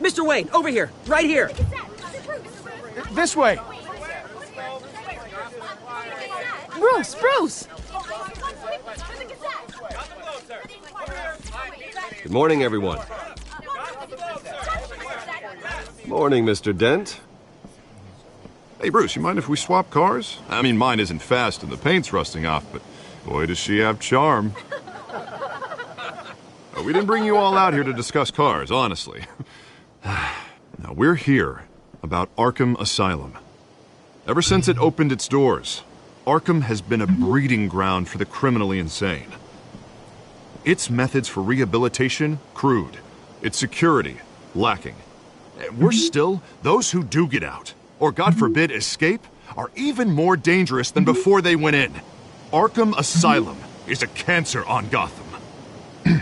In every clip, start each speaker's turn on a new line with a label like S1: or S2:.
S1: Mr. Wayne, over here, right here.
S2: This way.
S3: Bruce!
S4: Good morning, everyone. Morning, Mr. Dent.
S5: Hey, Bruce, you mind if we swap cars? I mean, mine isn't fast and the paint's rusting off, but boy, does she have charm. We didn't bring you all out here to discuss cars, honestly. Now, we're here about Arkham Asylum. Ever since it opened its doors, Arkham has been a breeding ground for the criminally insane. Its methods for rehabilitation, crude. Its security, lacking. Worse still, those who do get out, or God forbid escape, are even more dangerous than before they went in. Arkham Asylum is a cancer on Gotham.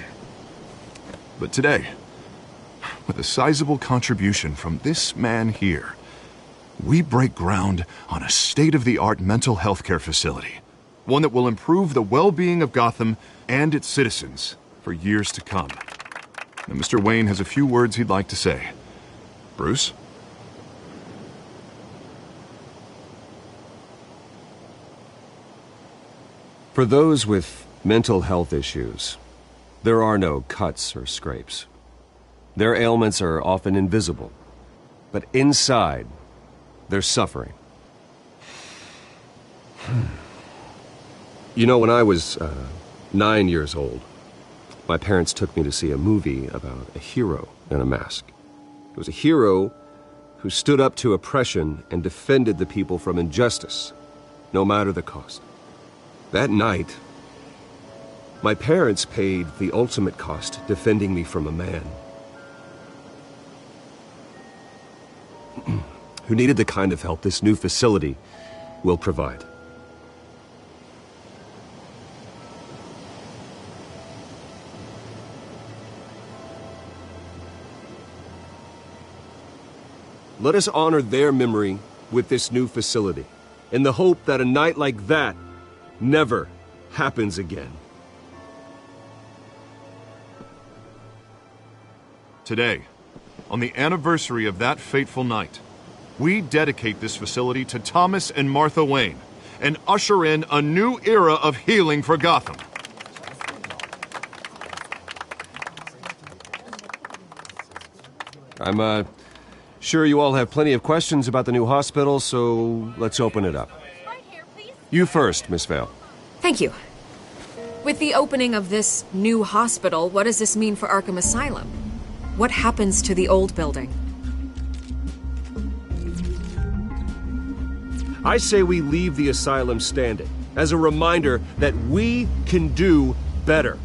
S5: But today, with a sizable contribution from this man here, we break ground on a state-of-the-art mental health care facility. One that will improve the well-being of Gotham and its citizens for years to come. Now, Mr. Wayne has a few words he'd like to say. Bruce?
S4: For those with mental health issues, there are no cuts or scrapes. Their ailments are often invisible, but inside, they're suffering. You know, when I was 9 years old, my parents took me to see a movie about a hero in a mask. It was a hero who stood up to oppression and defended the people from injustice, no matter the cost. That night, my parents paid the ultimate cost defending me from a man who needed the kind of help this new facility will provide. Let us honor their memory with this new facility, in the hope that a night like that never happens again.
S5: Today, on the anniversary of that fateful night, we dedicate this facility to Thomas and Martha Wayne and usher in a new era of healing for Gotham.
S4: I'm sure you all have plenty of questions about the new hospital, so let's open it up. You first, Miss Vale.
S3: Thank you. With the opening of this new hospital, what does this mean for Arkham Asylum? What happens to the old building?
S4: I say we leave the asylum standing as a reminder that we can do better.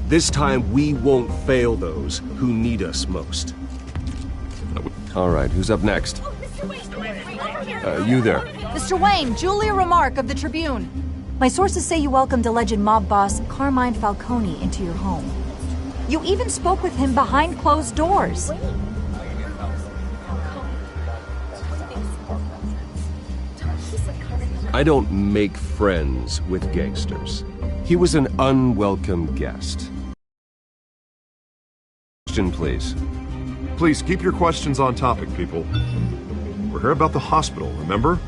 S4: This time we won't fail those who need us most. All right, who's up next? You there.
S6: Mr. Wayne, Julia Remark of the Tribune. My sources say you welcomed alleged mob boss Carmine Falcone into your home. You even spoke with him behind closed doors.
S4: I don't make friends with gangsters. He was an unwelcome guest. Question, please.
S5: Please keep your questions on topic, people. We're here about the hospital, remember?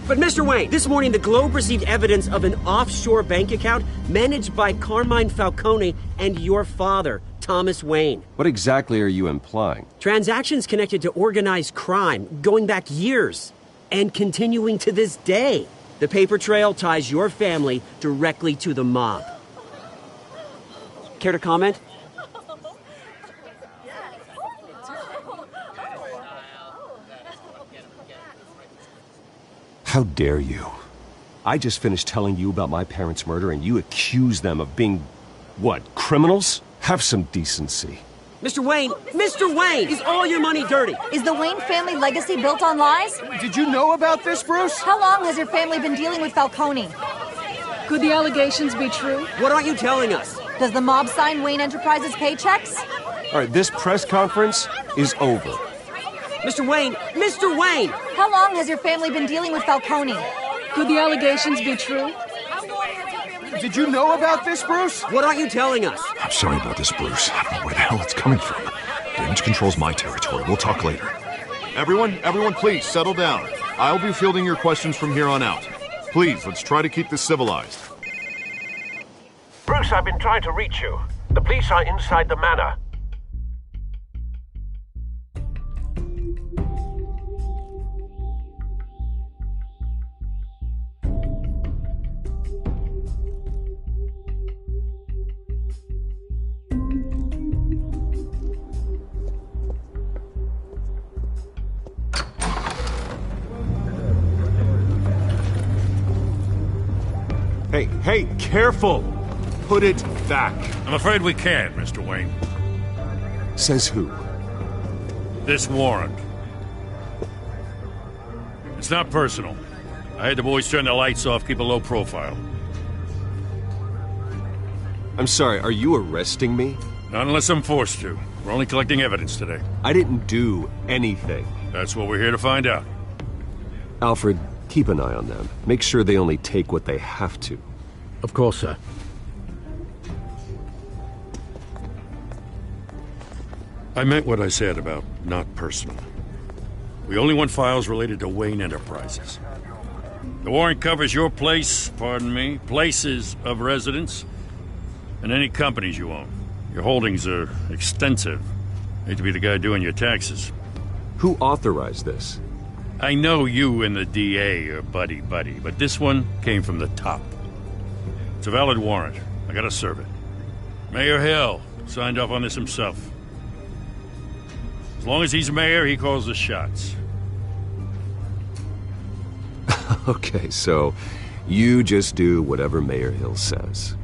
S1: But Mr. Wayne, this morning the Globe received evidence of an offshore bank account managed by Carmine Falcone and your father, Thomas Wayne.
S4: What exactly are you implying?
S1: Transactions connected to organized crime going back years and continuing to this day. The paper trail ties your family directly to the mob. Care to comment?
S4: How dare you? I just finished telling you about my parents' murder and you accuse them of being, what, criminals? Have some decency.
S1: Mr. Wayne! Mr. Wayne! Is all your money dirty?
S6: Is the Wayne family legacy built on lies?
S2: Did you know about this, Bruce?
S6: How long has your family been dealing with Falcone?
S7: Could the allegations be true?
S1: What aren't you telling us?
S6: Does the mob sign Wayne Enterprises paychecks?
S4: All right, this press conference is over.
S1: Mr. Wayne! Mr. Wayne!
S6: How long has your family been dealing with Falcone?
S7: Could the allegations be true?
S2: Did you know about this, Bruce?
S1: What aren't you telling us?
S5: I'm sorry about this, Bruce. I don't know where the hell it's coming from. Damage control's my territory. We'll talk later. Everyone, please, settle down. I'll be fielding your questions from here on out. Please, let's try to keep this civilized.
S8: Bruce, I've been trying to reach you. The police are inside the manor.
S4: Hey, careful! Put it back.
S9: I'm afraid we can't, Mr. Wayne.
S4: Says who?
S9: This warrant. It's not personal. I had the boys turn the lights off, keep a low profile.
S4: I'm sorry, are you arresting me?
S9: Not unless I'm forced to. We're only collecting evidence today.
S4: I didn't do anything.
S9: That's what we're here to find out.
S4: Alfred, keep an eye on them. Make sure they only take what they have to.
S10: Of course, sir.
S9: I meant what I said about not personal. We only want files related to Wayne Enterprises. The warrant covers your place, pardon me, places of residence, and any companies you own. Your holdings are extensive. Hate to be the guy doing your taxes.
S4: Who authorized this?
S9: I know you and the DA are buddy-buddy, but this one came from the top. It's a valid warrant. I gotta serve it. Mayor Hill signed off on this himself. As long as he's mayor, he calls the shots.
S4: Okay, so you just do whatever Mayor Hill says.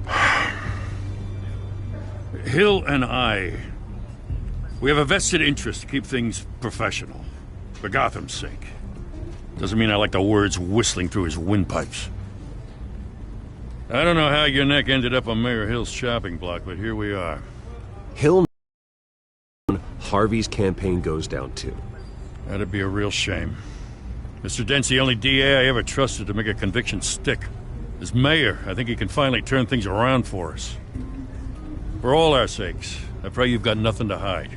S9: Hill and we have a vested interest to keep things professional. For Gotham's sake. Doesn't mean I like the words whistling through his windpipes. I don't know how your neck ended up on Mayor Hill's shopping block, but here we are.
S4: Hill Harvey's campaign goes down too.
S9: That'd be a real shame. Mr. Dent's the only DA I ever trusted to make a conviction stick. As mayor, I think he can finally turn things around for us. For all our sakes, I pray you've got nothing to hide.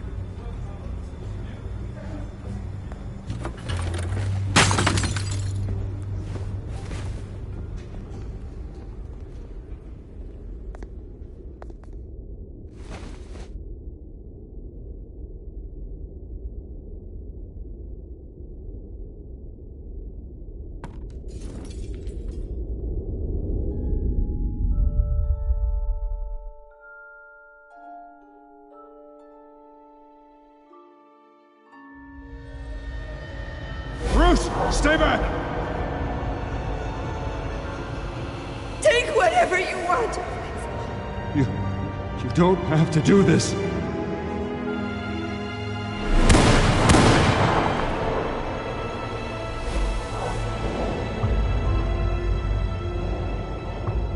S2: Bruce, stay back!
S11: Take whatever you want.
S2: You don't have to do this.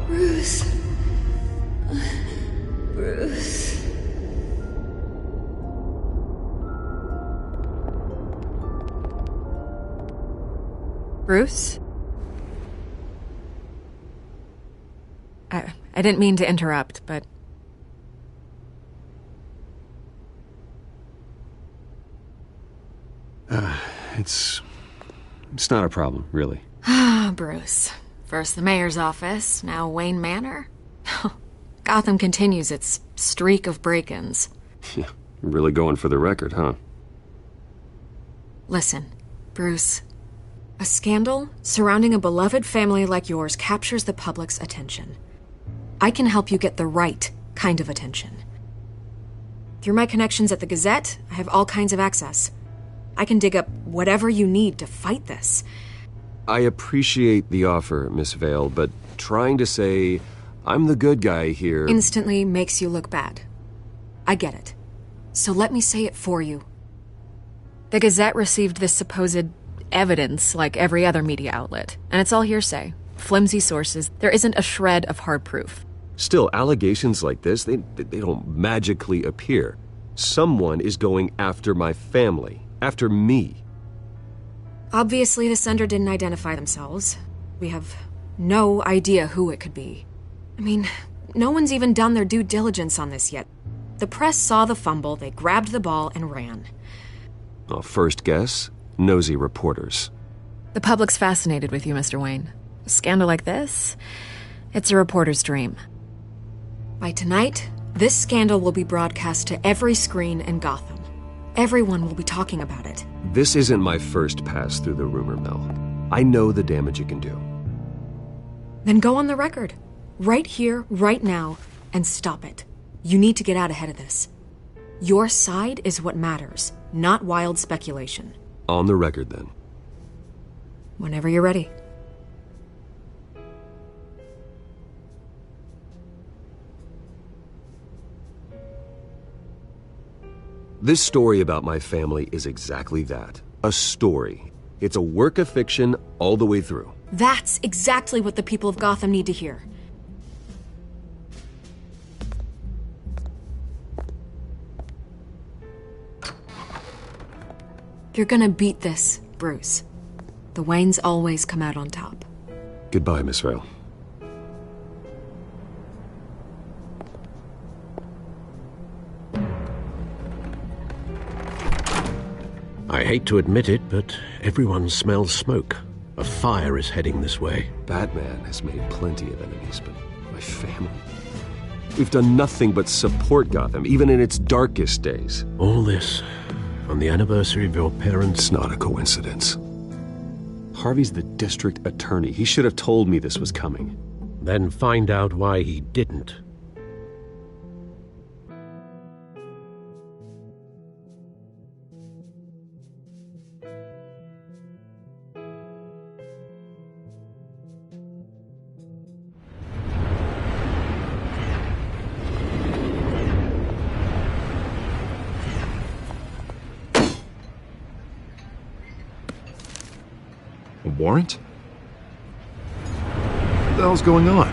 S11: Bruce. Bruce.
S3: Bruce? I didn't mean to interrupt, but...
S4: It's not a problem, really.
S3: Ah, Bruce. First the mayor's office, now Wayne Manor. Gotham continues its streak of break-ins.
S4: Yeah, really going for the record, huh?
S3: Listen, Bruce. A scandal surrounding a beloved family like yours captures the public's attention. I can help you get the right kind of attention. Through my connections at the Gazette, I have all kinds of access. I can dig up whatever you need to fight this.
S4: I appreciate the offer, Miss Vale, but trying to say I'm the good guy here...
S3: instantly makes you look bad. I get it. so let me say it for you. The Gazette received this supposed evidence like every other media outlet, and it's all hearsay. Flimsy sources. There isn't a shred of hard proof.
S4: Still, allegations like this, they don't magically appear. Someone is going after my family, after me.
S3: Obviously, the sender didn't identify themselves. We have no idea who it could be. I mean, no one's even done their due diligence on this yet. The press saw the fumble, they grabbed the ball and ran.
S4: Well, first guess, nosy reporters.
S3: The public's fascinated with you, Mr. Wayne. A scandal like this, it's a reporter's dream. By tonight, this scandal will be broadcast to every screen in Gotham. Everyone will be talking about it.
S4: This isn't my first pass through the rumor mill. I know the damage it can do.
S3: Then go on the record. Right here, right now, and stop it. You need to get out ahead of this. Your side is what matters, not wild speculation.
S4: On the record, then.
S3: Whenever you're ready.
S4: This story about my family is exactly that. A story. It's a work of fiction all the way through.
S3: That's exactly what the people of Gotham need to hear. You're gonna beat this, Bruce. The Waynes always come out on top.
S4: Goodbye, Miss Vale.
S8: I hate to admit it, but everyone smells smoke. A fire is heading this way.
S4: Batman has made plenty of enemies, but my family... We've done nothing but support Gotham, even in its darkest days.
S8: All this on the anniversary of your parents'...
S4: It's not a coincidence. Harvey's the district attorney. He should have told me this was coming.
S8: Then find out why he didn't.
S5: Warrant? What the hell's going on?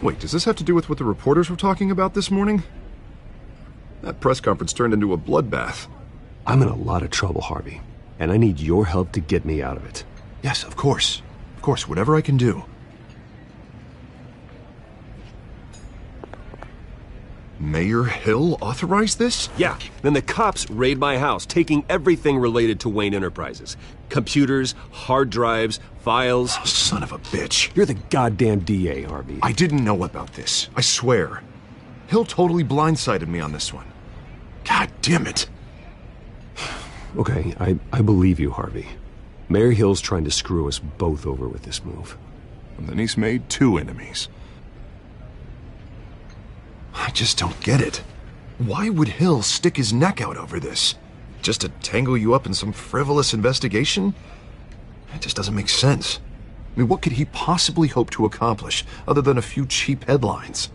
S5: Wait, does this have to do with what the reporters were talking about this morning? That press conference turned into a bloodbath.
S4: I'm in a lot of trouble, Harvey, and I need your help to get me out of it.
S5: Yes, of course. Of course, whatever I can do. Mayor Hill authorized this?
S4: Yeah, then the cops raid my house, taking everything related to Wayne Enterprises. Computers, hard drives, files.
S5: Oh, son of a bitch.
S4: You're the goddamn DA, Harvey.
S5: I didn't know about this, I swear. Hill totally blindsided me on this one. God damn it.
S4: Okay, I believe you, Harvey. Mayor Hill's trying to screw us both over with this move.
S5: And then he's made 2 enemies. I just don't get it. Why would Hill stick his neck out over this? Just to tangle you up in some frivolous investigation? It just doesn't make sense. I mean, what could he possibly hope to accomplish other than a few cheap headlines?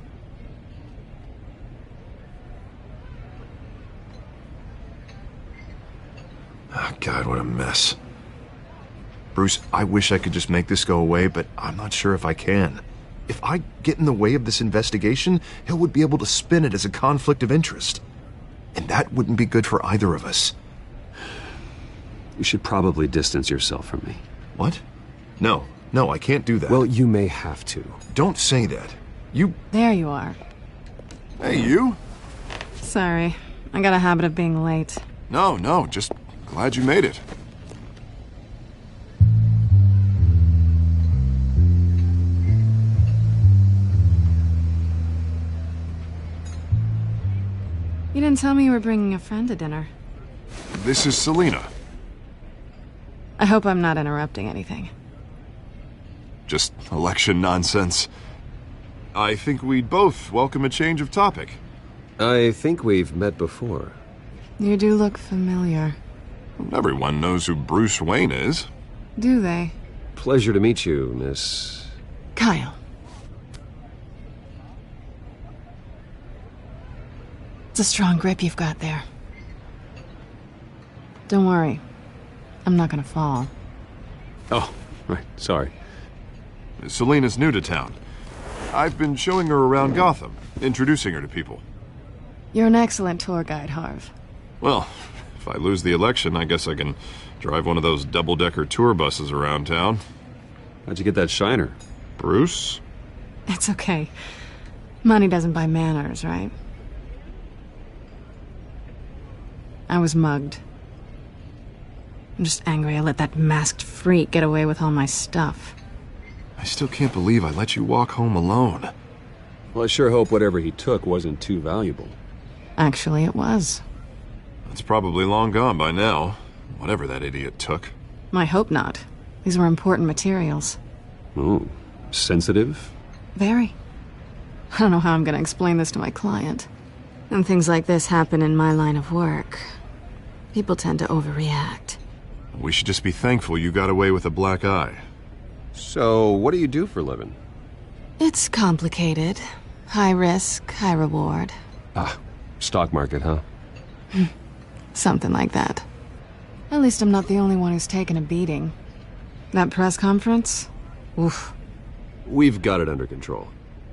S5: Oh, God, what a mess. Bruce, I wish I could just make this go away, but I'm not sure if I can. If I get in the way of this investigation, Hill would be able to spin it as a conflict of interest. And that wouldn't be good for either of us.
S4: You should probably distance yourself from me.
S5: What? No, I can't do that.
S4: Well, you may have to.
S5: Don't say that. You...
S10: There you are.
S5: Hey, you?
S10: Sorry, I got a habit of being late.
S5: No, just glad you made it.
S10: You didn't tell me you were bringing a friend to dinner.
S5: This is Selena.
S10: I hope I'm not interrupting anything.
S5: Just election nonsense. I think we'd both welcome a change of topic.
S4: I think we've met before.
S10: You do look familiar.
S5: Everyone knows who Bruce Wayne is.
S10: Do they?
S4: Pleasure to meet you, Miss...
S10: Kyle. It's a strong grip you've got there. Don't worry. I'm not gonna fall.
S4: Oh, right, sorry.
S5: Selena's new to town. I've been showing her around Gotham, introducing her to people.
S10: You're an excellent tour guide, Harv.
S5: Well, if I lose the election, I guess I can drive one of those double-decker tour buses around town.
S4: How'd you get that shiner?
S5: Bruce?
S10: It's okay. Money doesn't buy manners, right? I was mugged. I'm just angry I let that masked freak get away with all my stuff.
S5: I still can't believe I let you walk home alone.
S4: Well, I sure hope whatever he took wasn't too valuable.
S10: Actually, it was.
S5: It's probably long gone by now, whatever that idiot took.
S10: I hope not. These were important materials.
S4: Ooh, sensitive?
S10: Very. I don't know how I'm gonna explain this to my client. When things like this happen in my line of work, people tend to overreact.
S5: We should just be thankful you got away with a black eye.
S4: So, what do you do for a living?
S10: It's complicated. High risk, high reward.
S4: Ah, stock market, huh?
S10: Something like that. At least I'm not the only one who's taken a beating. That press conference? Oof.
S4: We've got it under control.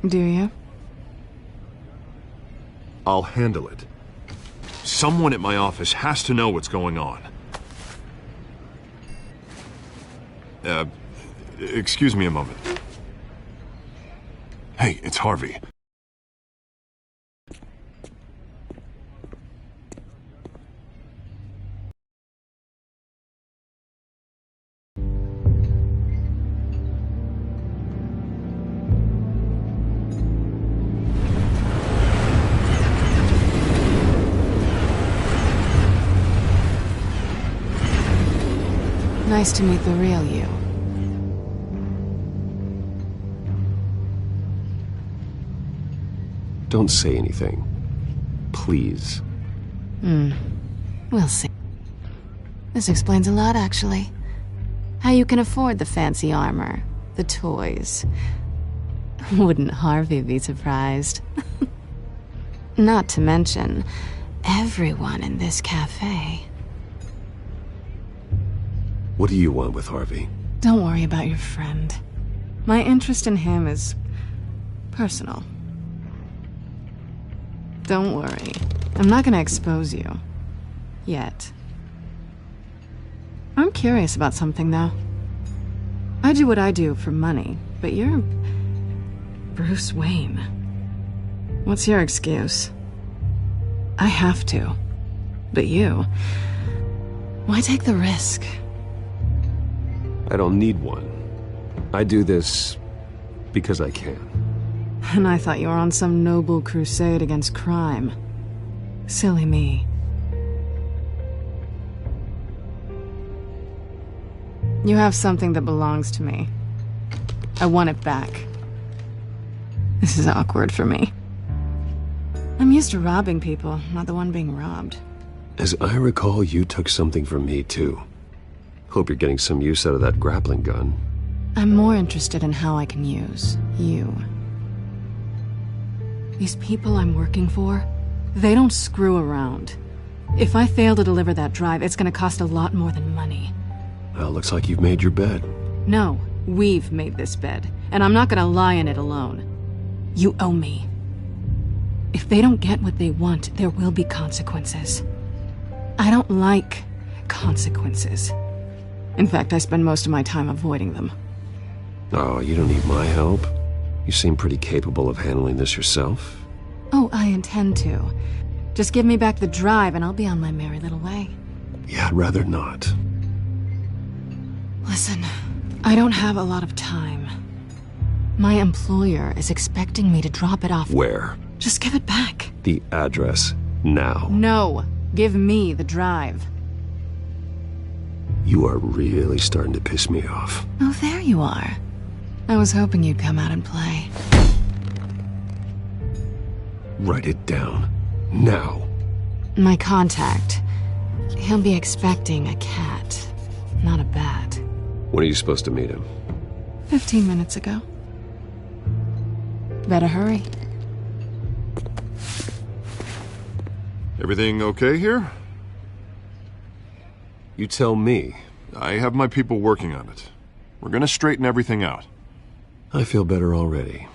S10: Do you?
S5: I'll handle it. Someone at my office has to know what's going on. Excuse me a moment. Hey, it's Harvey.
S10: Nice to meet the real you.
S4: Don't say anything. Please.
S10: We'll see. This explains a lot, actually. How you can afford the fancy armor, the toys. Wouldn't Harvey be surprised? Not to mention, everyone in this cafe.
S4: What do you want with Harvey?
S10: Don't worry about your friend. My interest in him is personal. Don't worry. I'm not gonna expose you. Yet. I'm curious about something, though. I do what I do for money, but you're Bruce Wayne. What's your excuse? I have to. But you... why take the risk?
S4: I don't need one. I do this because I can.
S10: And I thought you were on some noble crusade against crime. Silly me. You have something that belongs to me. I want it back. This is awkward for me. I'm used to robbing people, not the one being robbed.
S4: As I recall, you took something from me, too. Hope you're getting some use out of that grappling gun.
S10: I'm more interested in how I can use you. These people I'm working for, they don't screw around. If I fail to deliver that drive, it's gonna cost a lot more than money.
S4: Well, looks like you've made your bed.
S10: No, we've made this bed, and I'm not gonna lie in it alone. You owe me. If they don't get what they want, there will be consequences. I don't like consequences. In fact, I spend most of my time avoiding them.
S4: Oh, you don't need my help. You seem pretty capable of handling this yourself.
S10: Oh, I intend to. Just give me back the drive and I'll be on my merry little way.
S4: Yeah, I'd rather not.
S10: Listen, I don't have a lot of time. My employer is expecting me to drop it off.
S4: Where?
S10: Just give it back.
S4: The address, now.
S10: No, give me the drive.
S4: You are really starting to piss me off.
S10: Oh, there you are. I was hoping you'd come out and play.
S4: Write it down. Now.
S10: My contact. He'll be expecting a cat, not a bat.
S4: When are you supposed to meet him?
S10: 15 minutes ago. Better hurry.
S5: Everything okay here?
S4: You tell me.
S5: I have my people working on it. We're gonna straighten everything out.
S4: I feel better already.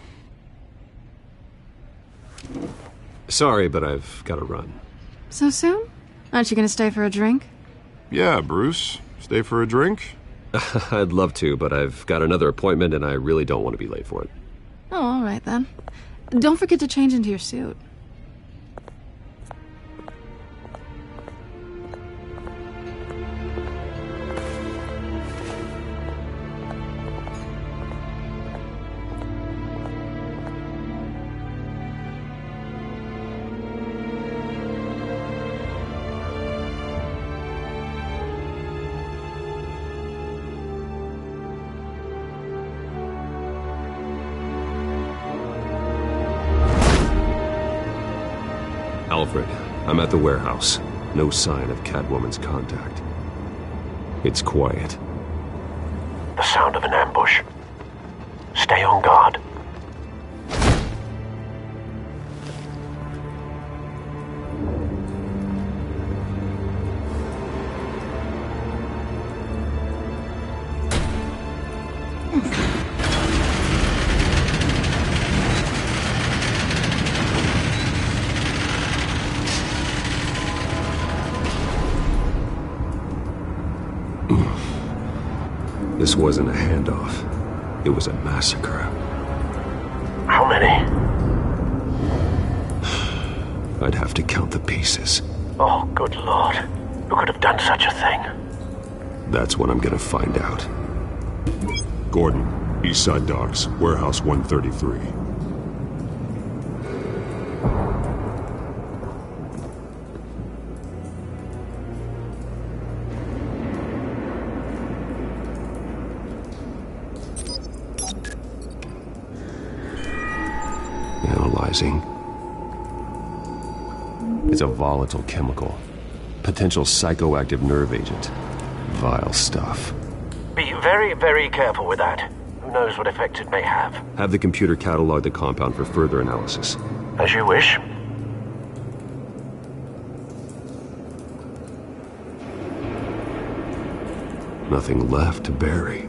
S4: Sorry, but I've got to run.
S10: So soon? Aren't you gonna stay for a drink?
S5: Yeah, Bruce. Stay for a drink?
S4: I'd love to, but I've got another appointment and I really don't want to be late for it.
S10: Oh, all right then. Don't forget to change into your suit.
S4: Alfred, I'm at the warehouse. No sign of Catwoman's contact. It's quiet.
S8: The sound of an ambush. Stay on guard.
S4: This wasn't a handoff. It was a massacre.
S8: How many?
S4: I'd have to count the pieces.
S8: Oh, good lord. Who could have done such a thing?
S4: That's what I'm gonna find out.
S2: Gordon, Eastside Docks, Warehouse 133.
S4: Analyzing. It's a volatile chemical. Potential psychoactive nerve agent. Vile stuff.
S8: Be very, very careful with that. Who knows what effect it may have.
S4: Have the computer catalog the compound for further analysis.
S8: As you wish.
S4: Nothing left to bury.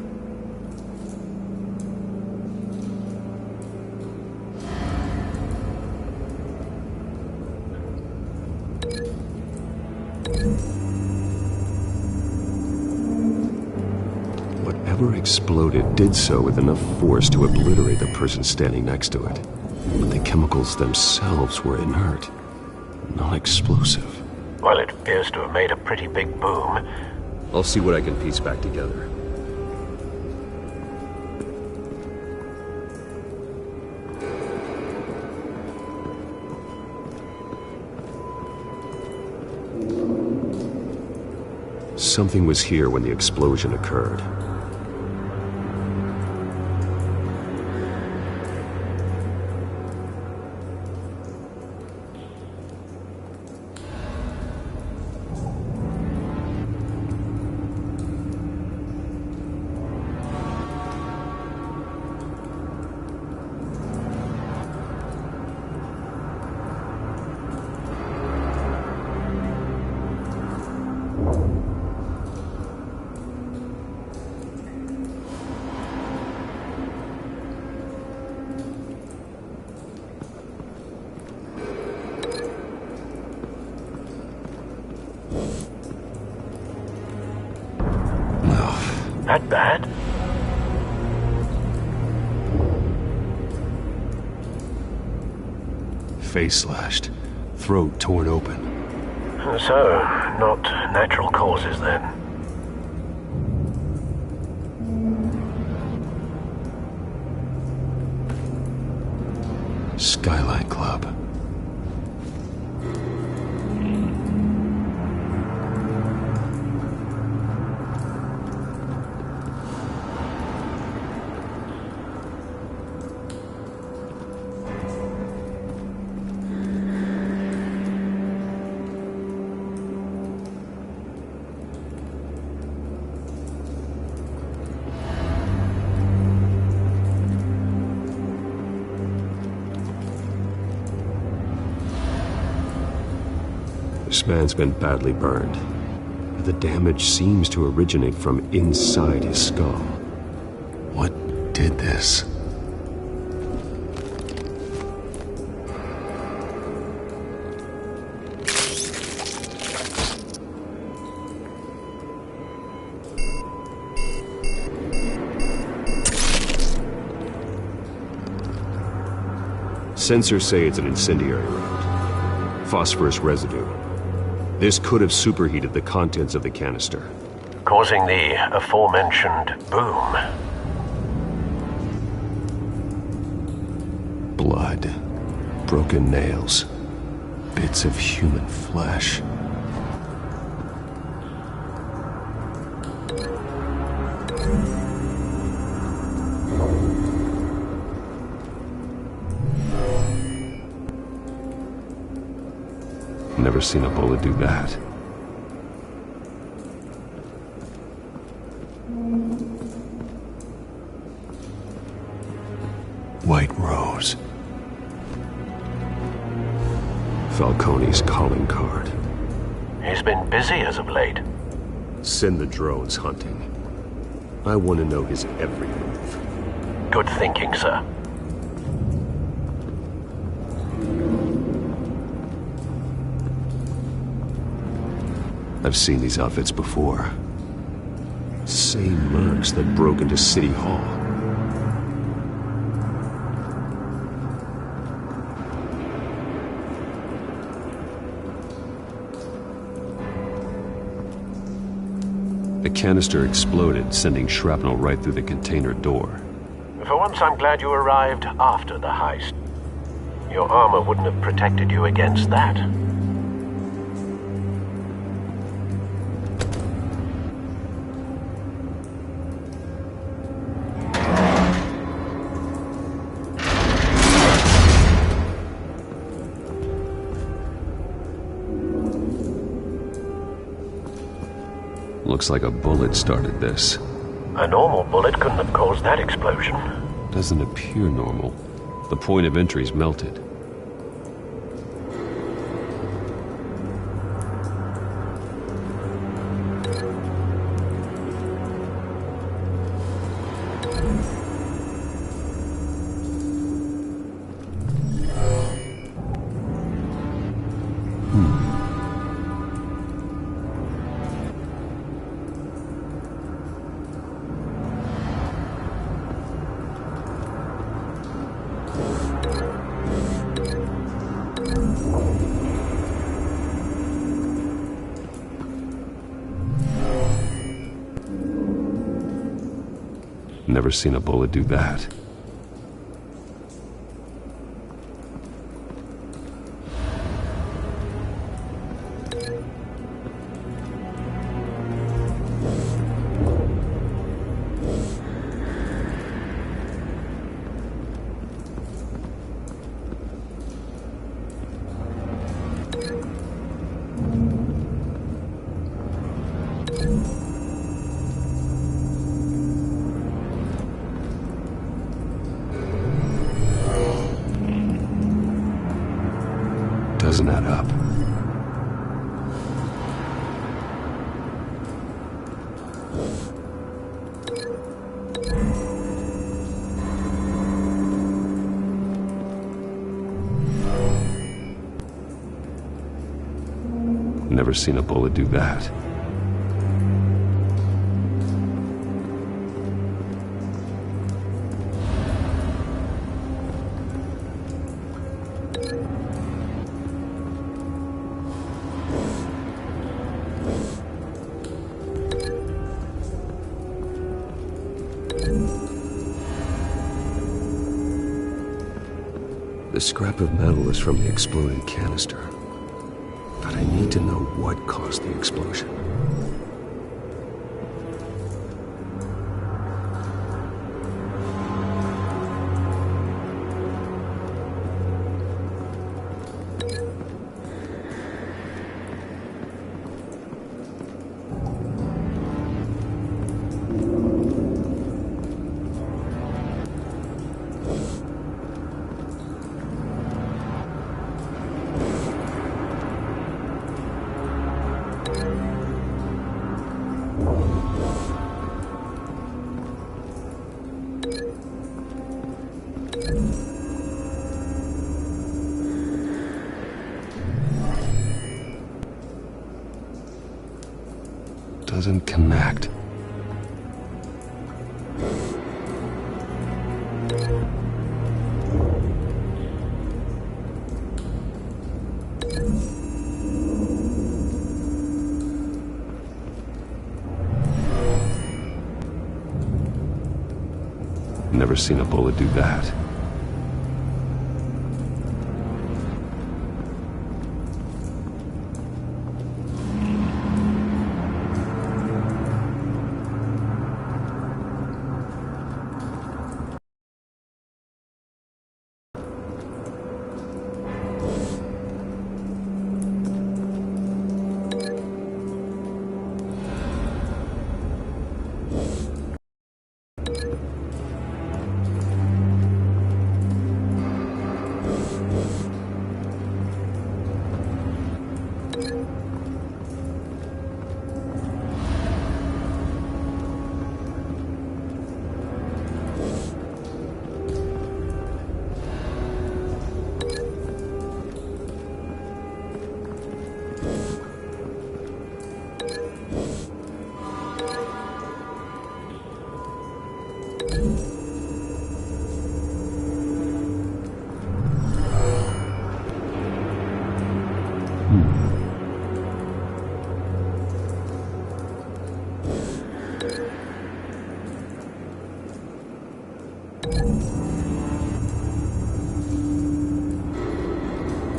S4: Whatever exploded did so with enough force to obliterate the person standing next to it. But the chemicals themselves were inert, not explosive.
S8: Well, it appears to have made a pretty big boom.
S4: I'll see what I can piece back together. Something was here when the explosion occurred.
S8: That bad?
S4: Face slashed, throat torn open.
S8: So, not natural causes then.
S4: Skyline Club. This man's been badly burned. The damage seems to originate from inside his skull. What did this? Sensors say it's an incendiary round. Phosphorus residue. This could have superheated the contents of the canister,
S8: causing the aforementioned boom.
S4: Blood, broken nails, bits of human flesh. Never seen a bullet do that. White Rose. Falcone's calling card.
S8: He's been busy as of late.
S4: Send the drones hunting. I want to know his every move.
S8: Good thinking, sir.
S4: I've seen these outfits before. Same mercs that broke into City Hall. The canister exploded, sending shrapnel right through the container door.
S8: For once, I'm glad you arrived after the heist. Your armor wouldn't have protected you against that.
S4: Looks like a bullet started this.
S8: A normal bullet couldn't have caused that explosion.
S4: Doesn't appear normal. The point of entry's melted. Never seen a bullet do that. Doesn't add up. Never seen a bullet do that. The scrap of metal is from the exploded canister. But I need to know what caused the explosion. Doesn't connect. Never seen a bullet do that.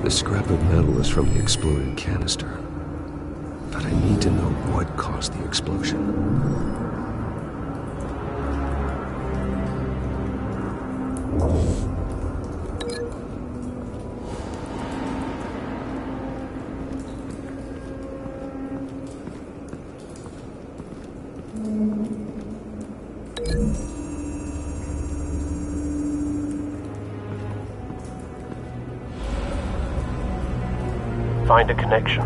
S4: The scrap of metal is from the exploded canister. But I need to know what caused the explosion.
S8: Find a connection.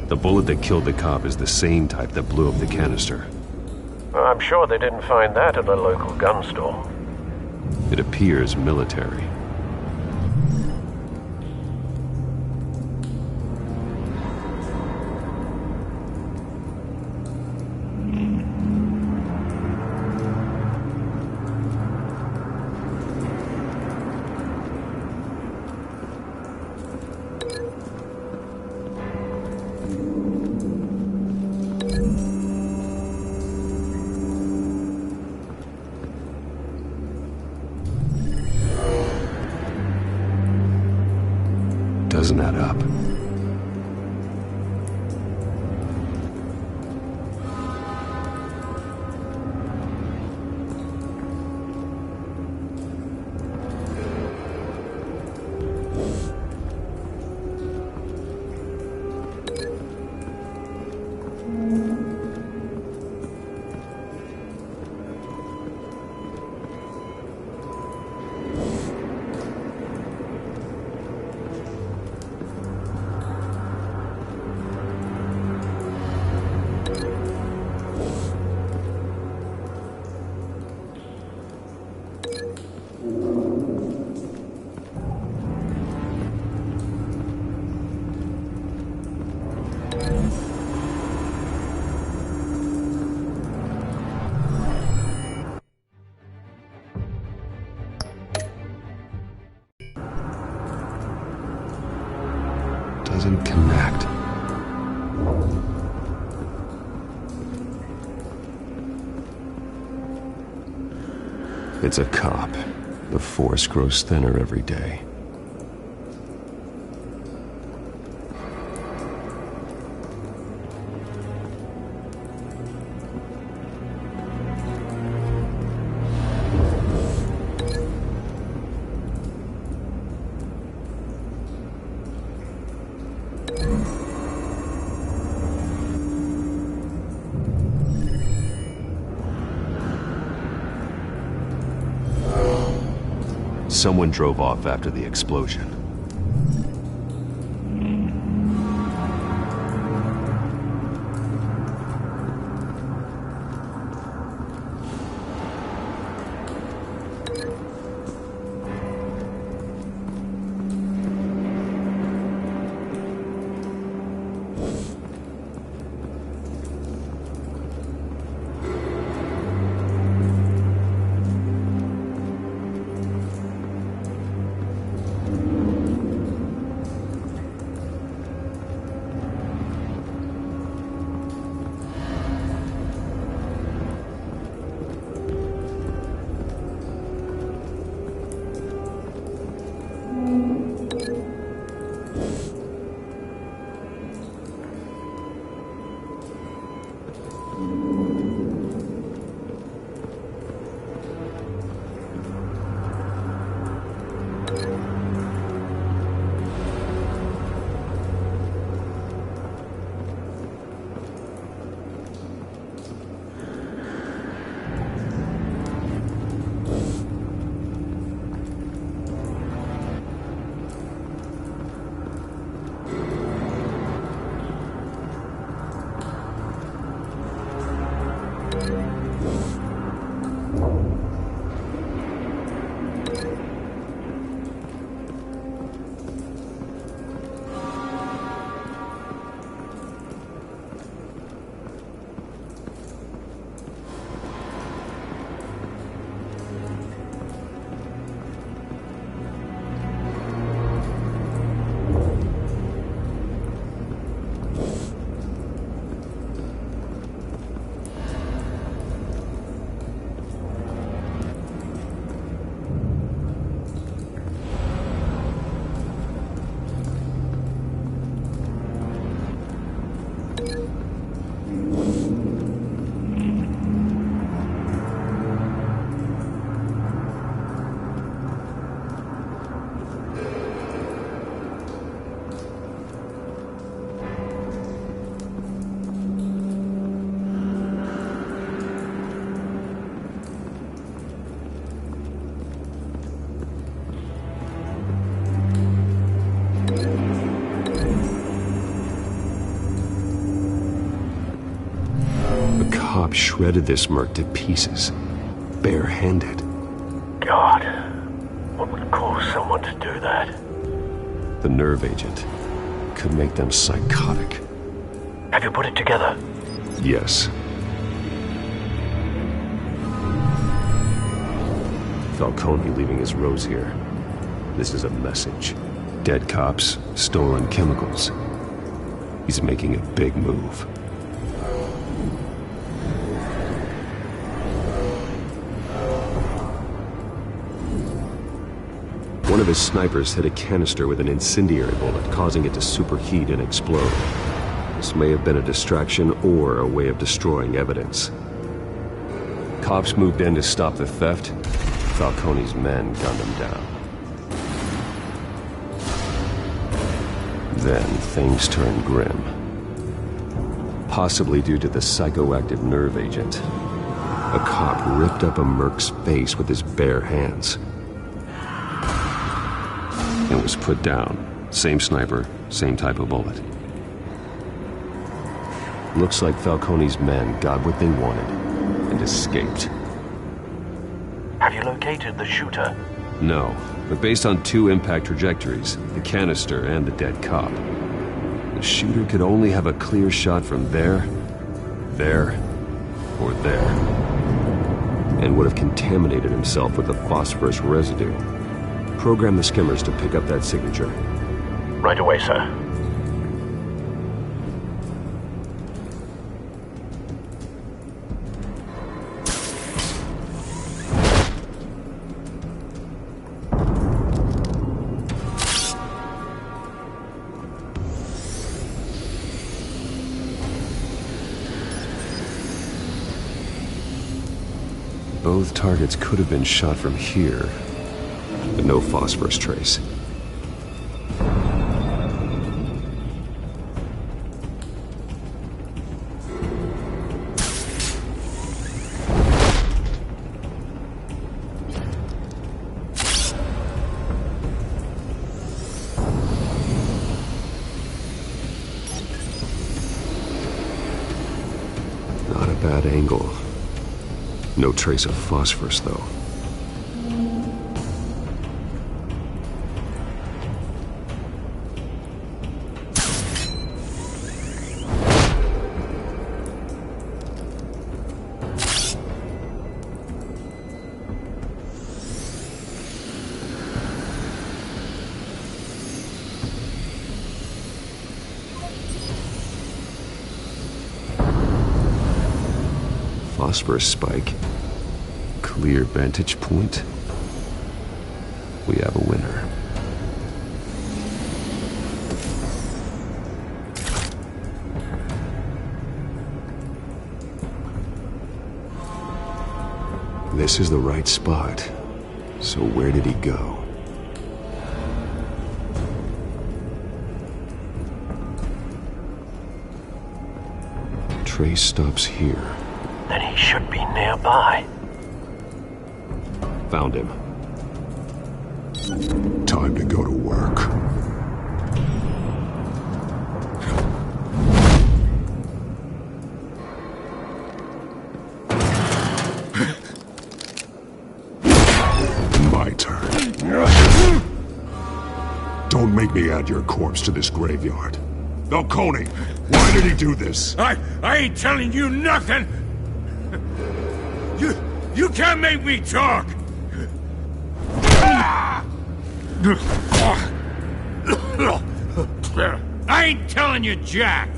S4: The bullet that killed the cop is the same type that blew up the canister.
S8: I'm sure they didn't find that at a local gun store.
S4: It appears military. Doesn't add up. Doesn't connect. It's a cop. The force grows thinner every day. Someone drove off after the explosion. Shredded this merc to pieces, barehanded.
S8: God, what would cause someone to do that?
S4: The nerve agent could make them psychotic.
S8: Have you put it together?
S4: Yes. Falcone leaving his rose here. This is a message. Dead cops, stolen chemicals. He's making a big move. One of his snipers hit a canister with an incendiary bullet, causing it to superheat and explode. This may have been a distraction or a way of destroying evidence. Cops moved in to stop the theft. Falcone's men gunned him down. Then things turned grim. Possibly due to the psychoactive nerve agent. A cop ripped up a merc's face with his bare hands. And was put down. Same sniper, same type of bullet. Looks like Falcone's men got what they wanted and escaped.
S8: Have you located the shooter?
S4: No, but based on two impact trajectories, the canister and the dead cop, the shooter could only have a clear shot from there, or there, and would have contaminated himself with the phosphorus residue. Program the skimmers to pick up that signature.
S8: Right away, sir.
S4: Both targets could have been shot from here, but no phosphorus trace. Not a bad angle. No trace of phosphorus, though. Phosphorus spike. Clear vantage point. We have a winner. This is the right spot. So where did he go? Trace stops here.
S8: Then he should be nearby.
S4: Found him.
S12: Time to go to work. me add your corpse to this graveyard. Falcone, why did he do this?
S13: I ain't telling you nothing! You can't make me talk! I ain't telling you jack!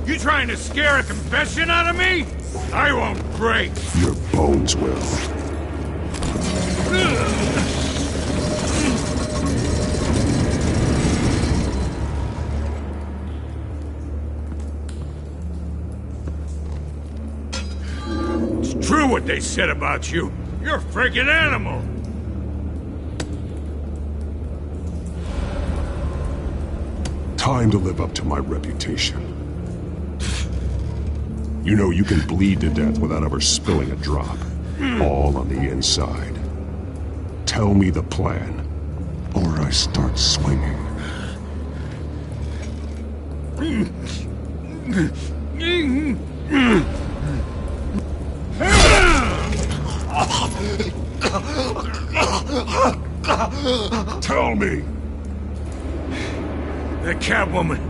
S13: You trying to scare a confession out of me? I won't break!
S12: Your bones will.
S13: It's true what they said about you. You're a freaking animal!
S12: Time to live up to my reputation. You know you can bleed to death without ever spilling a drop. All on the inside. Tell me the plan, or I start swinging. Tell me!
S13: The Catwoman,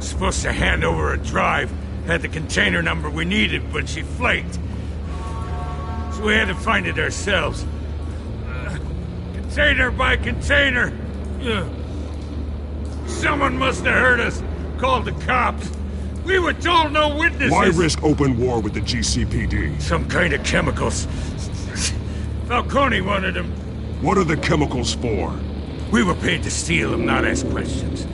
S13: supposed to hand over a drive, had the container number we needed, but she flaked. So we had to find it ourselves. Container by container. Someone must have heard us, called the cops. We were told no witnesses.
S12: Why risk open war with the GCPD?
S13: Some kind of chemicals. Falcone wanted them.
S12: What are the chemicals for?
S13: We were paid to steal them, not ask questions.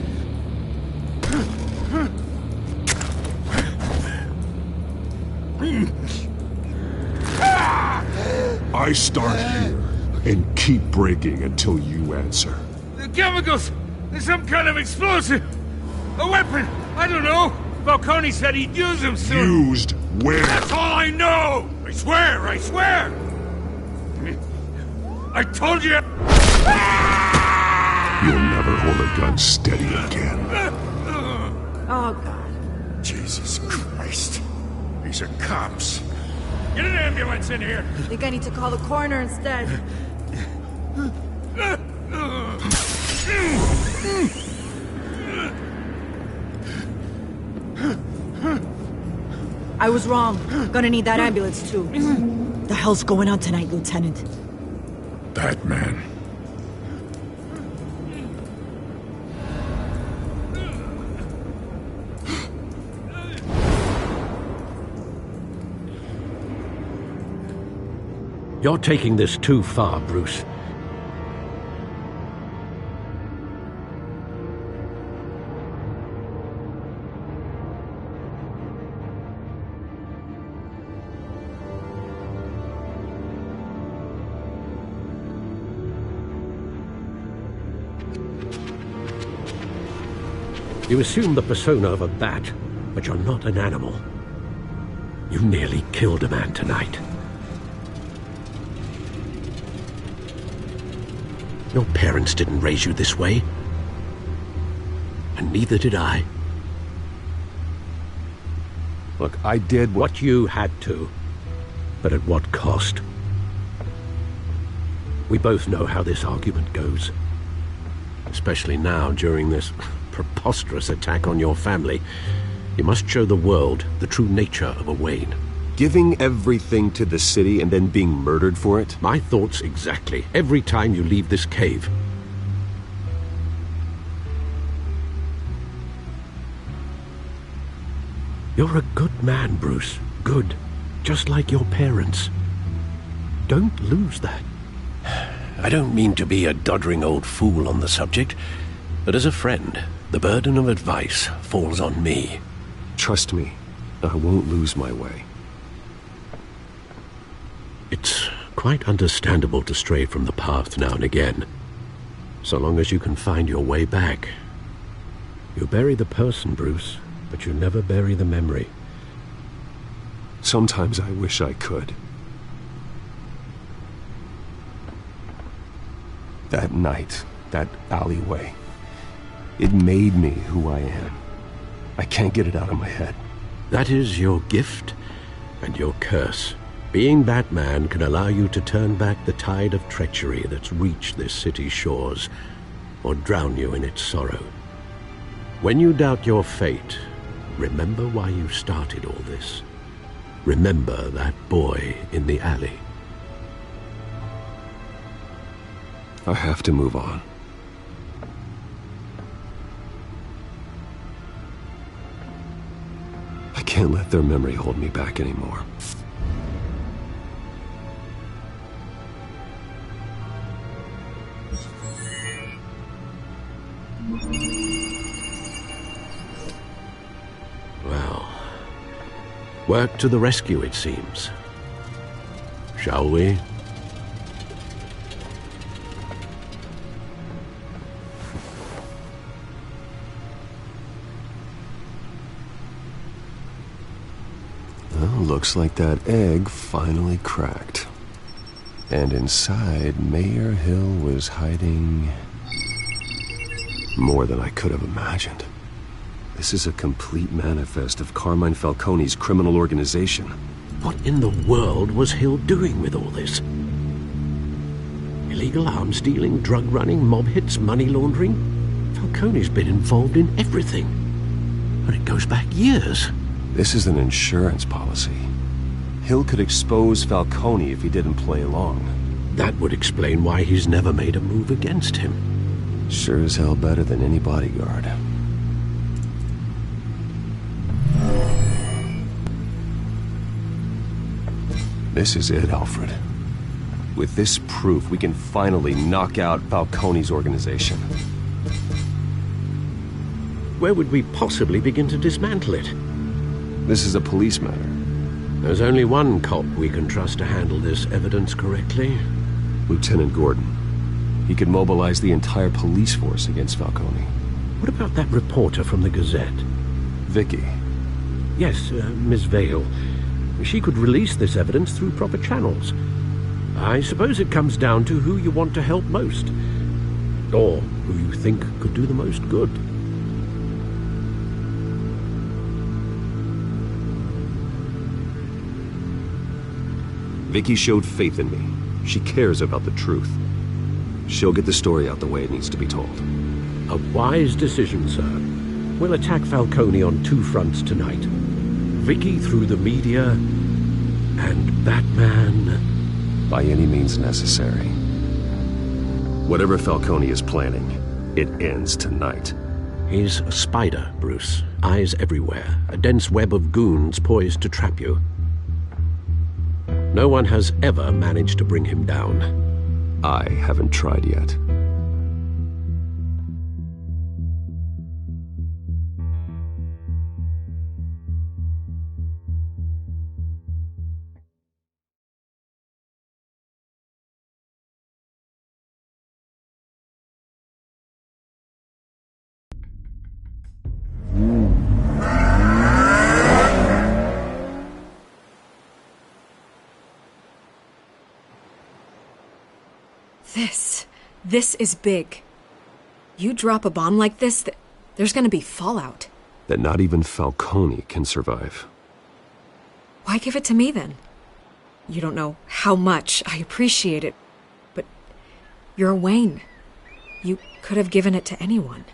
S12: I start here and keep breaking until you answer.
S13: The chemicals! There's some kind of explosive! A weapon! I don't know! Falcone said he'd use them soon!
S12: Used where?
S13: That's all I know! I swear! I swear! I told you!
S12: You'll never hold a gun steady again.
S6: Oh, God.
S13: Jesus Christ. These are cops. Get an ambulance in here!
S6: I think I need to call the coroner instead. I was wrong. Gonna need that ambulance, too. The hell's going on tonight, Lieutenant?
S13: That man.
S8: You're taking this too far, Bruce. You assume the persona of a bat, but you're not an animal. You nearly killed a man tonight. Your parents didn't raise you this way. And neither did I.
S4: Look, I did
S8: what you had to. But at what cost? We both know how this argument goes. Especially now, during this preposterous attack on your family. You must show the world the true nature of a Wayne.
S4: Giving everything to the city and then being murdered for it?
S8: My thoughts exactly. Every time you leave this cave. You're a good man, Bruce. Good. Just like your parents. Don't lose that. I don't mean to be a doddering old fool on the subject, but as a friend, the burden of advice falls on me.
S4: Trust me, I won't lose my way.
S8: It's quite understandable to stray from the path now and again, so long as you can find your way back. You bury the person, Bruce, but you never bury the memory.
S4: Sometimes I wish I could. That night, that alleyway, it made me who I am. I can't get it out of my head.
S8: That is your gift and your curse. Being Batman can allow you to turn back the tide of treachery that's reached this city's shores, or drown you in its sorrow. When you doubt your fate, remember why you started all this. Remember that boy in the alley.
S4: I have to move on. I can't let their memory hold me back anymore.
S8: Well, work to the rescue, it seems. Shall we?
S4: Well, looks like that egg finally cracked. And inside, Mayor Hill was hiding more than I could have imagined. This is a complete manifest of Carmine Falcone's criminal organization.
S8: What in the world was Hill doing with all this? Illegal arms dealing, drug running, mob hits, money laundering? Falcone's been involved in everything. And it goes back years.
S4: This is an insurance policy. Hill could expose Falcone if he didn't play along.
S8: That would explain why he's never made a move against him.
S4: Sure as hell better than any bodyguard. This is it, Alfred. With this proof, we can finally knock out Falcone's organization.
S8: Where would we possibly begin to dismantle it?
S4: This is a police matter.
S8: There's only one cop we can trust to handle this evidence correctly.
S4: Lieutenant Gordon. He could mobilize the entire police force against Falcone.
S8: What about that reporter from the Gazette?
S4: Vicky.
S8: Yes, Miss Vale. She could release this evidence through proper channels. I suppose it comes down to who you want to help most. Or who you think could do the most good.
S4: Vicky showed faith in me. She cares about the truth. She'll get the story out the way it needs to be told.
S8: A wise decision, sir. We'll attack Falcone on two fronts tonight. Vicky through the media, and Batman...
S4: by any means necessary. Whatever Falcone is planning, it ends tonight.
S8: He's a spider, Bruce. Eyes everywhere. A dense web of goons poised to trap you. No one has ever managed to bring him down.
S4: I haven't tried yet.
S3: This is big. You drop a bomb like this, there's gonna be fallout.
S4: That not even Falcone can survive.
S3: Why give it to me, then? You don't know how much I appreciate it, but you're Wayne. You could have given it to anyone.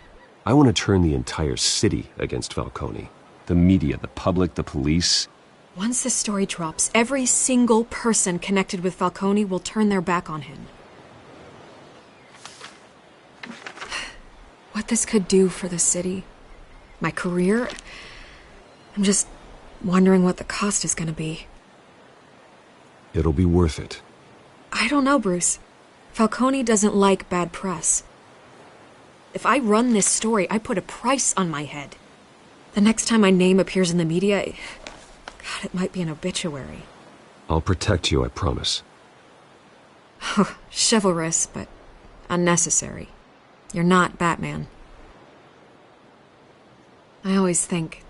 S4: I want to turn the entire city against Falcone. The media, the public, the police.
S3: Once this story drops, every single person connected with Falcone will turn their back on him. What this could do for the city, my career, I'm just wondering what the cost is gonna be.
S4: It'll be worth it.
S3: I don't know, Bruce. Falcone doesn't like bad press. If I run this story, I put a price on my head. The next time my name appears in the media, God, it might be an obituary.
S4: I'll protect you, I promise.
S3: Chivalrous, but unnecessary. You're not Batman. I always think,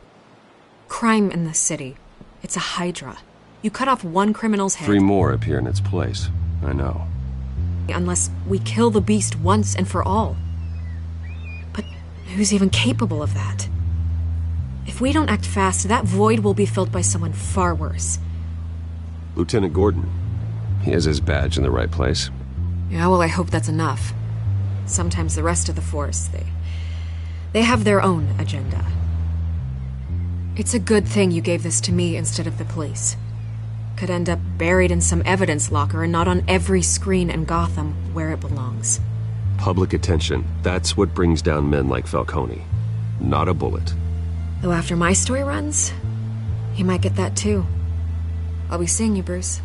S3: crime in the city, it's a hydra. You cut off one criminal's head...
S4: 3 more appear in its place. I know.
S3: Unless we kill the beast once and for all. But who's even capable of that? If we don't act fast, that void will be filled by someone far worse.
S4: Lieutenant Gordon. He has his badge in the right place.
S3: Yeah, well, I hope that's enough. Sometimes the rest of the force, they have their own agenda. It's a good thing you gave this to me instead of the police. Could end up buried in some evidence locker and not on every screen in Gotham where it belongs.
S4: Public attention. That's what brings down men like Falcone. Not a bullet.
S3: Though after my story runs, he might get that too. I'll be seeing you, Bruce.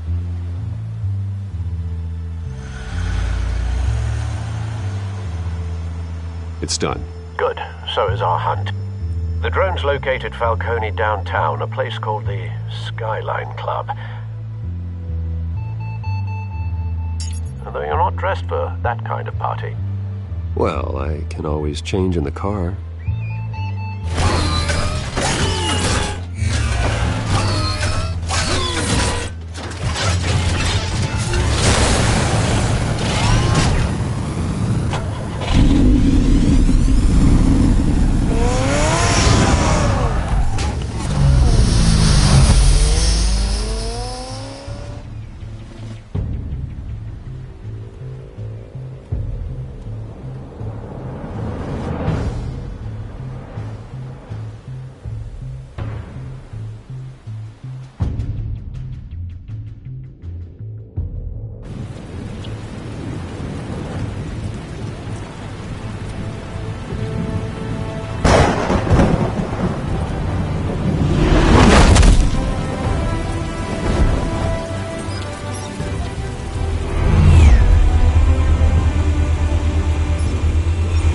S4: It's done.
S8: Good. So is our hunt. The drone's located Falcone downtown, a place called the Skyline Club. Although you're not dressed for that kind of party.
S4: Well, I can always change in the car.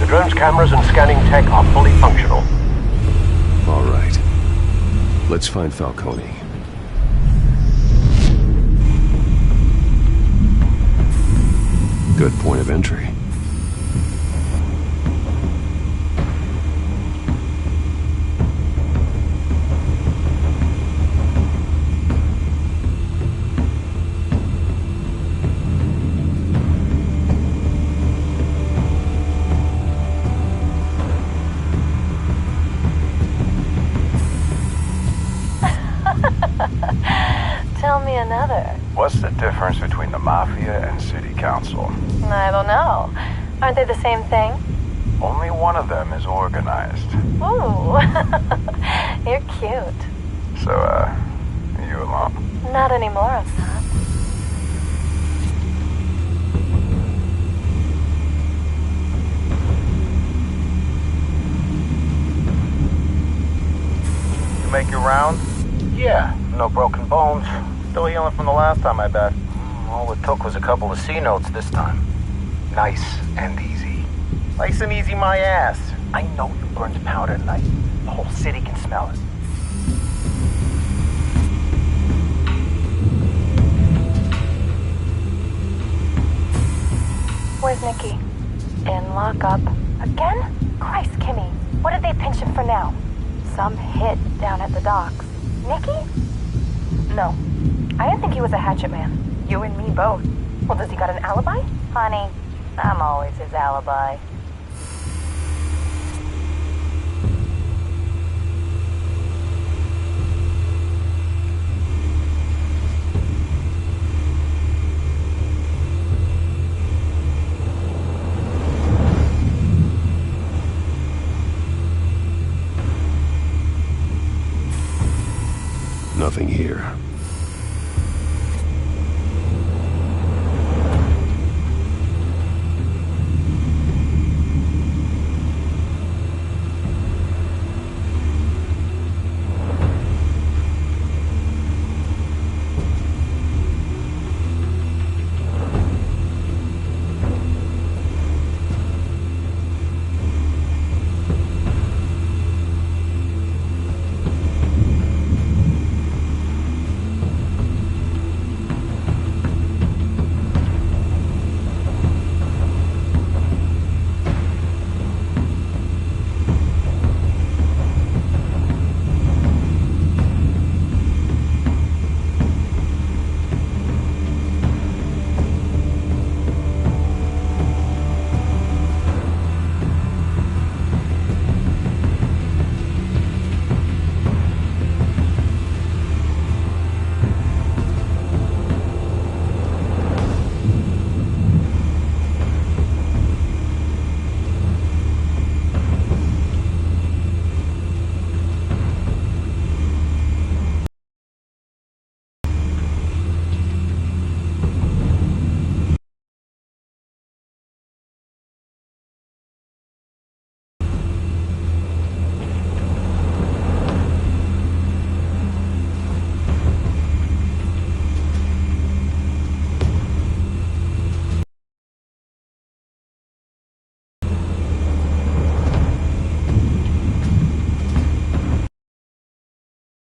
S8: Drone's cameras and scanning tech are fully functional.
S4: All right. Let's find Falcone. Good point of entry.
S14: Tell me another.
S15: What's the difference between the Mafia and City Council?
S14: I don't know. Aren't they the same thing?
S15: Only one of them is organized.
S14: Ooh. You're cute.
S15: So, are you alone?
S14: Not anymore, I'm not.
S15: You make your round? Yeah, no broken bones. Still healing from the last time, I bet. All it took was a couple of C notes this time. Nice and easy. Nice and easy, my ass. I know you burned powder tonight. The whole city can smell it.
S14: Where's Nicky? In lockup. Again? Christ, Kimmy. What did they pinch him for now? Some hit down at the docks. Nicky? No. I didn't think he was a hatchet man. You and me both. Well, does he got an alibi? Honey, I'm always his alibi.
S4: Nothing here.